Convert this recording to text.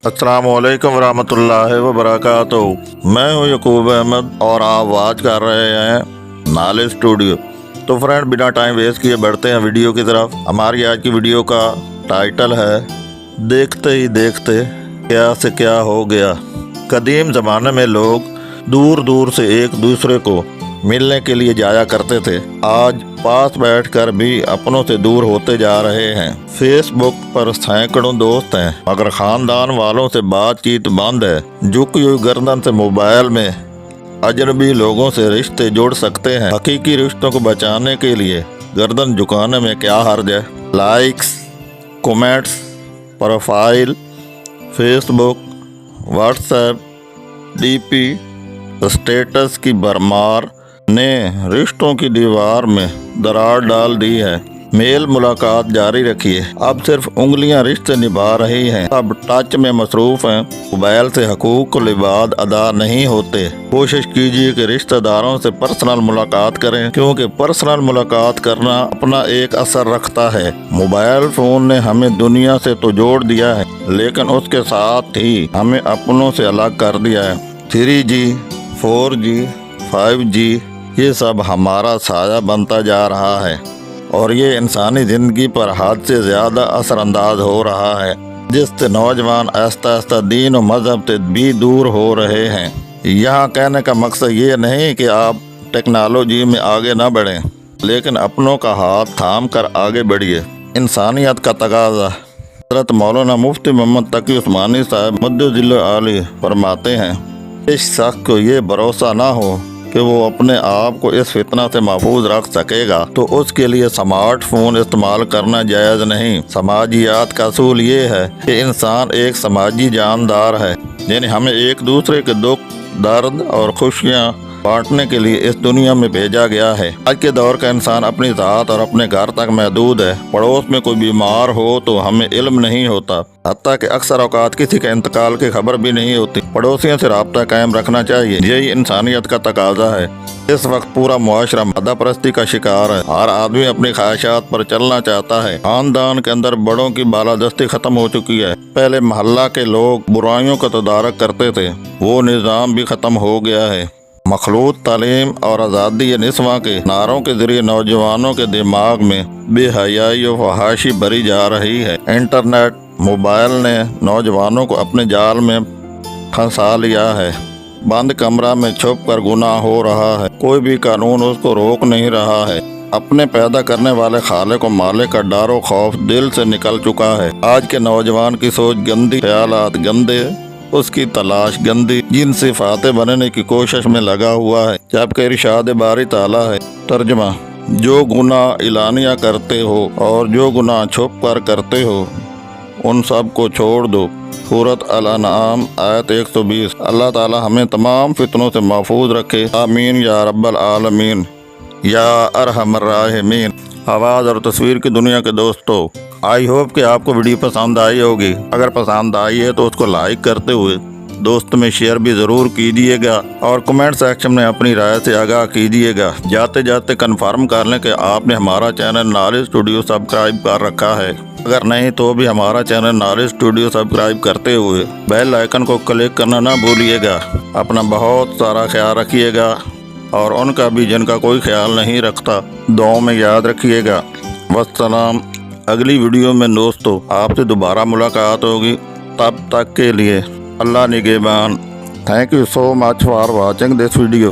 अस्सलाम वालेकुम वरहमतुल्लाहि वबरकातुहू। मैं हूँ यकूब अहमद और आप वाच कर रहे हैं नाले स्टूडियो। तो फ्रेंड, बिना टाइम वेस्ट किए बढ़ते हैं वीडियो की तरफ। हमारी आज की वीडियो का टाइटल है देखते ही देखते क्या से क्या हो गया। कदीम ज़माने में लोग दूर दूर से एक दूसरे को मिलने के लिए जाया करते थे। आज पास बैठकर भी अपनों से दूर होते जा रहे हैं। फेसबुक पर सैकड़ों दोस्त हैं मगर खानदान वालों से बातचीत बंद है। झुकी हुई गर्दन से मोबाइल में अजनबी लोगों से रिश्ते जोड़ सकते हैं। हकीकी रिश्तों को बचाने के लिए गर्दन झुकाने में क्या हर्ज है। Likes, comments, profile, Facebook, WhatsApp, DP, status की भरमार ने रिश्तों की दीवार में दरार डाल दी है। मेल मुलाकात जारी रखिए, अब सिर्फ उंगलियां रिश्ते निभा रही हैं। अब टच में मसरूफ हैं, मोबाइल से हकूक लिबाद अदा नहीं होते। कोशिश कीजिए कि रिश्तेदारों से पर्सनल मुलाकात करें, क्योंकि पर्सनल मुलाकात करना अपना एक असर रखता है। मोबाइल फोन ने हमें दुनिया से तो जोड़ दिया है, लेकिन उसके साथ ही हमें अपनों से अलग कर दिया है। 3G, 4G, 5G ये सब हमारा साया बनता जा रहा है और ये इंसानी ज़िंदगी पर हद से ज़्यादा असरअंदाज हो रहा है, जिससे नौजवान आहिस्ता आहिस्ता दीन और मज़हब से भी दूर हो रहे हैं। यहाँ कहने का मकसद ये नहीं कि आप टेक्नोलॉजी में आगे ना बढ़ें, लेकिन अपनों का हाथ थाम कर आगे बढ़िए। इंसानियत का तकाज़ा। हज़रत मौलाना मुफ्ती मोहम्मद तकी उस्मानी साहब मद्दुज़िल्ल आली फरमाते हैं, इस शख्स को ये भरोसा ना हो कि वो अपने आप को इस फितना से महफूज रख सकेगा तो उसके लिए स्मार्टफोन इस्तेमाल करना जायज़ नहीं। समाजियात का असूल ये है कि इंसान एक समाजी जानदार है, यानी हमें एक दूसरे के दुख, दर्द और खुशियाँ बांटने के लिए इस दुनिया में भेजा गया है। आज के दौर का इंसान अपनी ज़ात और अपने घर तक महदूद है। पड़ोस में कोई बीमार हो तो हमें इल्म नहीं होता, हत्ता कि अक्सर औकात किसी के इंतकाल की खबर भी नहीं होती। पड़ोसियों से राब्ता कायम रखना चाहिए, यही इंसानियत का तकाजा है। इस वक्त पूरा मुआशरा मादा परस्ती का शिकार है। हर आदमी अपनी ख्वाहिशात पर चलना चाहता है। खानदान के अंदर बड़ों की बालादस्ती खत्म हो चुकी है। पहले मोहल्ला के लोग बुराइयों का तदारक करते थे, वो निज़ाम भी खत्म हो गया है। मखलूत तालीम और आज़ादी निस्वां के नारों के जरिए नौजवानों के दिमाग में बेहयाई और फहाशी भरी जा रही है। इंटरनेट, मोबाइल ने नौजवानों को अपने जाल में फंसा लिया है। बंद कमरा में छुप कर गुनाह हो रहा है, कोई भी कानून उसको रोक नहीं रहा है। अपने पैदा करने वाले खाले को मालिक का डर और खौफ दिल से निकल चुका है। आज के नौजवान की सोच गंदी, ख्यालात गंदे, उसकी तलाश गंदी, जिन सिफातें बनने की कोशिश में लगा हुआ है, जबकि इरशाद बारी ताला है। तर्जमा, जो गुनाह इलानिया करते हो और जो गुनाह छुप कर करते हो उन सब को छोड़ दो। सूरत अल-अनआम आयत 120। अल्लाह ताला हमें तमाम फितनों से महफूज रखे, आमीन या रब्बल आलमीन या अरहमर राहिमीन। आवाज़ और तस्वीर की दुनिया के दोस्तों, आई होप कि आपको वीडियो पसंद आई होगी। अगर पसंद आई है तो उसको लाइक करते हुए दोस्त में शेयर भी ज़रूर कीजिएगा और कमेंट सेक्शन में अपनी राय से आगाह कीजिएगा। जाते जाते कंफर्म कर लें कि आपने हमारा चैनल नाले स्टूडियो सब्सक्राइब कर रखा है। अगर नहीं तो भी हमारा चैनल नाले स्टूडियो सब्सक्राइब करते हुए बेल आइकन को क्लिक करना ना भूलिएगा। अपना बहुत सारा ख्याल रखिएगा और उनका भी जिनका कोई ख्याल नहीं रखता दुआओं में याद रखिएगा। वस्सलाम। अगली वीडियो में दोस्तों आपसे दोबारा मुलाकात होगी, तब तक के लिए अल्लाह निगहबान। Thank you so much for watching this video.